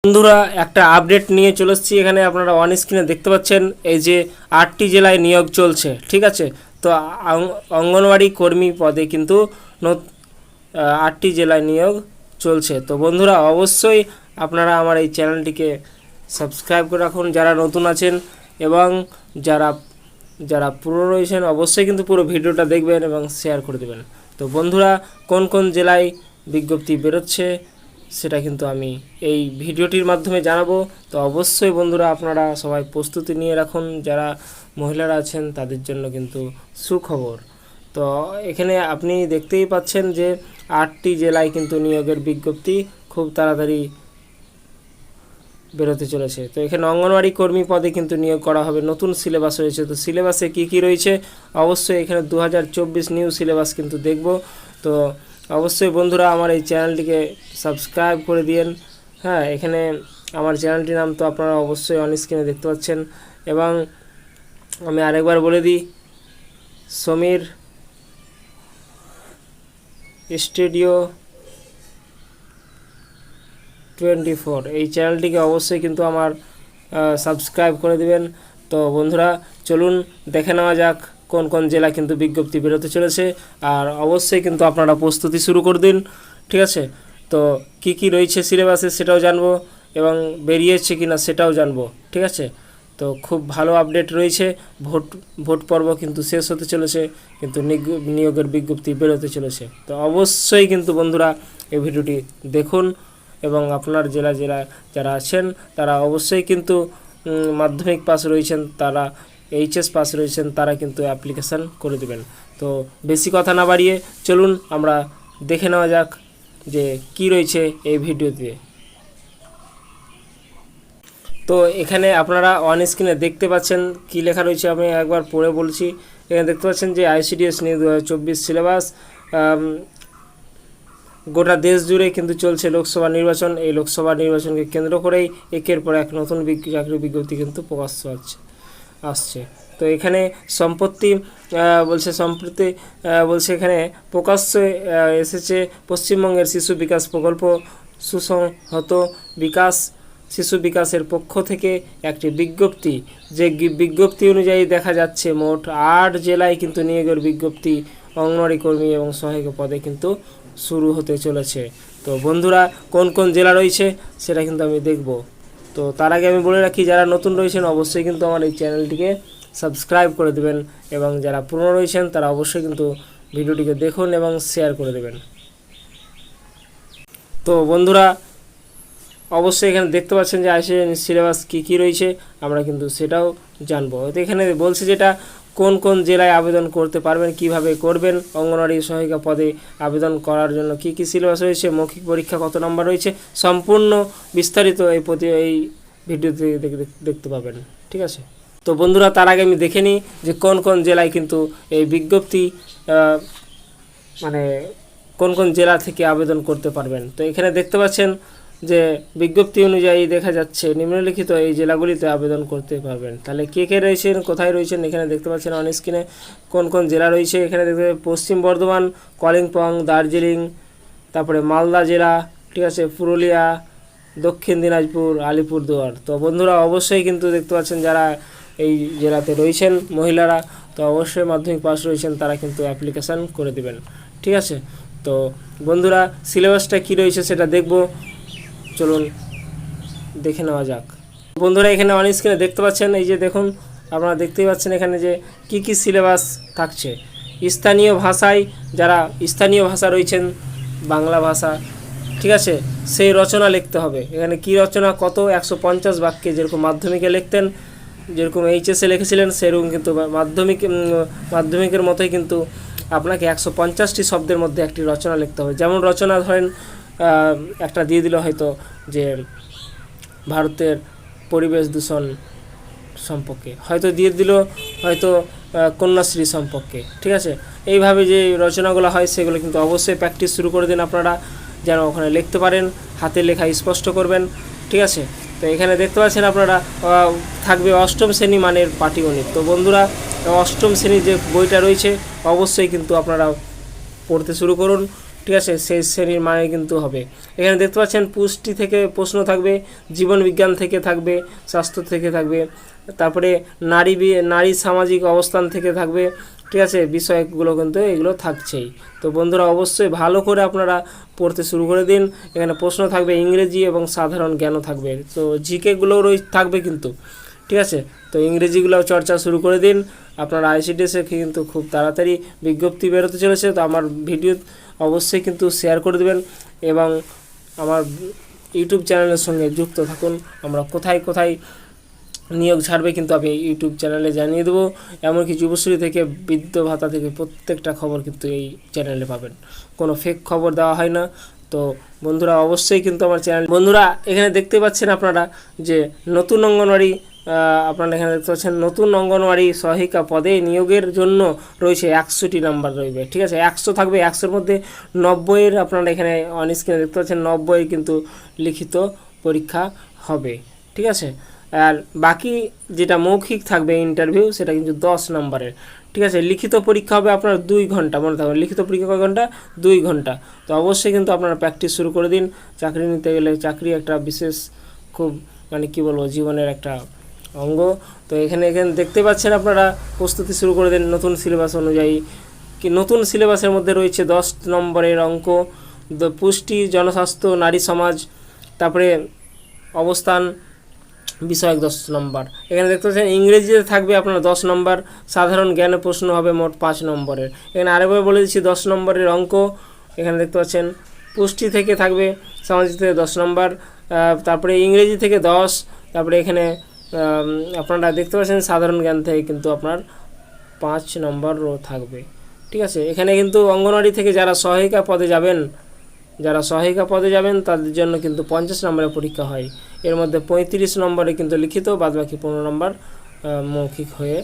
বন্ধুরা একটা আপডেট নিয়ে চলে এসেছি। এখানে আপনারা অন স্ক্রিনে দেখতে পাচ্ছেন এই যে 8টি জেলায় নিয়োগ চলছে, ঠিক আছে। তো অঙ্গনওয়াড়ি কর্মী পদে কিন্তু 8টি জেলায় নিয়োগ চলছে। তো বন্ধুরা অবশ্যই আপনারা আমার এই চ্যানেলটিকে সাবস্ক্রাইব করে রাখুন যারা নতুন আছেন, এবং যারা পুরনো রয়েছেন অবশ্যই কিন্তু পুরো ভিডিওটা দেখবেন এবং শেয়ার করে দেবেন। তো বন্ধুরা কোন কোন জেলায় বিজ্ঞপ্তি বেরোচ্ছে সেটা কিন্তু আমি এই ভিডিওটির মাধ্যমে জানাবো। তো অবশ্যই বন্ধুরা আপনারা সবাই প্রস্তুতি নিয়ে রাখুন, যারা মহিলারা আছেন তাদের জন্য কিন্তু সুখবর। তো এখানে আপনি দেখতেই পাচ্ছেন যে 8টি জেলায় কিন্তু নিয়োগের বিজ্ঞপ্তি খুব তাড়াতাড়ি বেরোতে চলেছে। তো এখানে অঙ্গনওয়াড়ি কর্মী পদে কিন্তু নিয়োগ করা হবে, নতুন সিলেবাস রয়েছে। তো সিলেবাসে কি রয়েছে অবশ্যই এখানে 2024 নিউ সিলেবাস কিন্তু দেখব। তো অবশ্যই বন্ধুরা আমার এই চ্যানেলটিকে সাবস্ক্রাইব করে দিন। হ্যাঁ, এখানে আমার চ্যানেলটির নাম তো আপনারা অবশ্যই অন স্ক্রিনে দেখতে পাচ্ছেন, এবং আমি আরেকবার বলে দিই, সমীর স্টুডিও 24 এই চ্যানেলটিকে অবশ্যই কিন্তু আমার সাবস্ক্রাইব করে দিবেন। তো বন্ধুরা চলুন দেখে নেওয়া যাক কোন কোন জেলা কিন্তু বিজ্ঞপ্তি বেরোতে চলেছে, আর অবশ্যই কিন্তু আপনারা প্রস্তুতি শুরু করে দিন, ঠিক আছে। তো কি রয়েছে সিলেবাসে সেটাও জানবো, এবং বেরিয়েছে কিনা সেটাও জানবো, ঠিক আছে। তো খুব ভালো আপডেট রয়েছে। ভোট পর্ব কিন্তু শেষ হতে চলেছে, কিন্তু নিয়োগের বিজ্ঞপ্তি বেরোতে চলেছে। তো অবশ্যই কিন্তু বন্ধুরা এই ভিডিওটি দেখুন, এবং আপনার জেলা যারা আছেন তারা অবশ্যই কিন্তু মাধ্যমিক পাস রয়েছেন, তারা এইচএস পাস রয়েছেন, তারা কিন্তু অ্যাপ্লিকেশান করে দেবেন। তো বেশি কথা না বাড়িয়ে চলুন আমরা দেখে নেওয়া যাক যে কি রয়েছে এই ভিডিওতে। তো এখানে আপনারা অন স্ক্রিনে দেখতে পাচ্ছেন কি লেখা রয়েছে, আমি একবার পড়ে বলছি। এখানে দেখতে পাচ্ছেন যে ICDS নিয়ে 2024 সিলেবাস। গোটা দেশ জুড়ে কিন্তু চলছে লোকসভা নির্বাচন। এই লোকসভা নির্বাচনকে কেন্দ্র করেই একের পর এক নতুন চাকরির বিজ্ঞপ্তি কিন্তু প্রকাশ আসছে। তো এখানে সম্প্রতি বলছে এখানে প্রকাশ্যে এসেছে পশ্চিমবঙ্গের শিশু বিকাশ প্রকল্প সুসংহত শিশু বিকাশের পক্ষ থেকে একটি বিজ্ঞপ্তি, যে বিজ্ঞপ্তি অনুযায়ী দেখা যাচ্ছে মোট 8 জেলায় কিন্তু নিয়োগের বিজ্ঞপ্তি অঙ্গনওয়াড়ি কর্মী এবং সহায়ক পদে কিন্তু শুরু হতে চলেছে। তো বন্ধুরা কোন কোন জেলা রয়েছে সেটা কিন্তু আমি দেখব। তো তার আগে আমি বলে রাখি, যারা নতুন রয়েছেন অবশ্যই কিন্তু আমার এই চ্যানেলটিকে সাবস্ক্রাইব করে দেবেন, এবং যারা পুরনো রয়েছেন তারা অবশ্যই কিন্তু ভিডিওটিকে দেখুন এবং শেয়ার করে দেবেন। তো বন্ধুরা অবশ্যই এখানে দেখতে পাচ্ছেন যে ICDS সিলেবাস কী রয়েছে, আমরা কিন্তু সেটাও জানবো। তো এখানে বলছে যেটা কোন জেলায় আবেদন করতে পারবেন, কিভাবে করবেন, অঙ্গনওয়াড়ি সহায়িকা পদে আবেদন করার জন্য কি সিলেবাস রয়েছে, মৌখিক পরীক্ষা কত নম্বর রয়েছে, সম্পূর্ণ বিস্তারিত এই ভিডিওতে দেখতে পাবেন, ঠিক আছে। তো বন্ধুরা তার আগে আমি দেখে নিই যে কোন জেলায় কিন্তু এই বিজ্ঞপ্তি মানে কোন জেলা থেকে আবেদন করতে পারবেন। তো এখানে দেখতে পাচ্ছেন যে বিজ্ঞপ্তি অনুযায়ী দেখা যাচ্ছে নিম্নলিখিত এই জেলাগুলিতে আবেদন করতে পারবেন। তাহলে কে রয়েছেন, কোথায় রয়েছেন, এখানে দেখতে পাচ্ছেন অন স্ক্রিনে কোন জেলা রয়েছে। এখানে দেখতে পশ্চিম বর্ধমান, কালিম্পং, দার্জিলিং, তারপরে মালদা জেলা, ঠিক আছে, পুরুলিয়া, দক্ষিণ দিনাজপুর, আলিপুরদুয়ার। তো বন্ধুরা অবশ্যই কিন্তু দেখতে পাচ্ছেন যারা এই জেলাতে রয়েছেন মহিলারা, তো অবশ্যই মাধ্যমিক পাস রয়েছেন, তারা কিন্তু অ্যাপ্লিকেশান করে দেবেন, ঠিক আছে। তো বন্ধুরা সিলেবাসটা কি রয়েছে সেটা দেখব, চলুন দেখে নেওয়া যাক। বন্ধুরা এখানে অন স্ক্রিনে দেখতে পাচ্ছেন, এই যে দেখুন আপনারা দেখতেই পাচ্ছেন এখানে যে কি সিলেবাস থাকছে। স্থানীয় ভাষায় যারা স্থানীয় ভাষা রয়েছেন, বাংলা ভাষা, ঠিক আছে, সেই রচনা লিখতে হবে। এখানে কি রচনা, কত 150 বাক্যে, যেরকম মাধ্যমিকে লিখতেন, যেরকম এইচএসে লিখেছিলেন সেরকম কিন্তু মাধ্যমিকের মতোই কিন্তু আপনাকে 150টি শব্দের মধ্যে একটি রচনা লিখতে হবে। যেমন রচনা ধরেন একটা দিয়ে দিল হয়তো যে ভারতের পরিবেশ দূষণ সম্পর্কে, হয়তো দিয়ে দিল হয়তো কন্যাশ্রী সম্পর্কে, ঠিক আছে। এইভাবে যে রচনাগুলো হয় সেগুলো কিন্তু অবশ্যই প্র্যাকটিস শুরু করে দিন আপনারা, যেন ওখানে লিখতে পারেন, হাতের লেখা স্পষ্ট করবেন, ঠিক আছে। তো এখানে দেখতে পাচ্ছেন আপনারা থাকবে 8ম শ্রেণী মানের পাটিগণিত। তো বন্ধুরা 8ম শ্রেণীর যে বইটা রয়েছে অবশ্যই কিন্তু আপনারা পড়তে শুরু করুন, ঠিক আছে, সেই শ্রেণীর মানে কিন্তু হবে। এখানে দেখতে পাচ্ছেন পুষ্টি থেকে প্রশ্ন থাকবে, জীবন বিজ্ঞান থেকে থাকবে, স্বাস্থ্য থেকে থাকবে, তারপরে নারী সামাজিক অবস্থান থেকে থাকবে, ঠিক আছে, বিষয়গুলো কিন্তু এগুলো থাকছেই। তো বন্ধুরা অবশ্যই ভালো করে আপনারা পড়তে শুরু করে দিন। এখানে প্রশ্ন থাকবে ইংরেজি এবং সাধারণ জ্ঞানও থাকবে, তো জিকেগুলোও থাকবে কিন্তু, ঠিক আছে। তো ইংরেজিগুলো চর্চা শুরু করে দিন। আপনারা আইসিডিএসে কিন্তু খুব তাড়াতাড়ি বিজ্ঞপ্তি বেরোতে চলেছে, তো আমার ভিডিও অবশ্যই কিন্তু শেয়ার করে দেবেন এবং আমার ইউটিউব চ্যানেলের সঙ্গে যুক্ত থাকুন। আমরা কোথায় কোথায় নিয়োগ ছাড়বে কিন্তু আমি ইউটিউব চ্যানেলে জানিয়ে দেবো। এমনকি যুবশ্রী থেকে বৃদ্ধ ভাতা থেকে প্রত্যেকটা খবর কিন্তু এই চ্যানেলে পাবেন, কোনো ফেক খবর দেওয়া হয় না। তো বন্ধুরা অবশ্যই কিন্তু আমার চ্যানেল, বন্ধুরা এখানে দেখতে পাচ্ছেন আপনারা যে নতুন অঙ্গনওয়াড়ি, আপনারা এখানে দেখতে পাচ্ছেন নতুন অঙ্গনওয়াড়ি সহায়িকা পদে নিয়োগের জন্য রয়েছে 100টি নাম্বার রইবে, ঠিক আছে, 100 থাকবে। 100-র মধ্যে 90-এর আপনারা এখানে অন স্ক্রিনে দেখতে পাচ্ছেন 90-এর কিন্তু লিখিত পরীক্ষা হবে, ঠিক আছে। আর বাকি যেটা মৌখিক থাকবে ইন্টারভিউ, সেটা কিন্তু 10 নম্বরের, ঠিক আছে। লিখিত পরীক্ষা হবে আপনার 2 ঘন্টা, মনে থাকবে লিখিত পরীক্ষা কয় ঘন্টা, 2 ঘন্টা। তো অবশ্যই কিন্তু আপনারা প্র্যাকটিস শুরু করে দিন। চাকরি নিতে গেলে চাকরি একটা বিশেষ খুব মানে কি বলবো জীবনের একটা অঙ্গ। তো এখানে দেখতে পাচ্ছেন আপনারা প্রস্তুতি শুরু করে দিন নতুন সিলেবাস অনুযায়ী। কি নতুন সিলেবাসের মধ্যে রয়েছে 10 নম্বরের অঙ্ক, পুষ্টি, জনস্বাস্থ্য, নারী সমাজ, তারপরে অবস্থান বিষয়ক 10 নম্বর। এখানে দেখতে পাচ্ছেন ইংরেজিতে থাকবে আপনার 10 নম্বর, সাধারণ জ্ঞানে প্রশ্ন হবে মোট 5 নম্বরের। এখানে আরেকবার বলে দিচ্ছি 10 নম্বরের অঙ্ক। এখানে দেখতে পাচ্ছেন পুষ্টি থেকে থাকবে, সামাজিক থেকে 10 নম্বর, তারপরে ইংরেজি থেকে 10, তারপরে এখানে আপনারা দেখতে পাচ্ছেন সাধারণ জ্ঞান থেকে কিন্তু আপনার 5 নম্বরও থাকবে, ঠিক আছে। এখানে কিন্তু অঙ্গনওয়াড়ি থেকে যারা সহায়িকা পদে যাবেন তাদের জন্য কিন্তু 50 নম্বরের পরীক্ষা হয়। এর মধ্যে 35 নম্বরে কিন্তু লিখিত, বাদবাকি 15 নম্বর মৌখিক হয়ে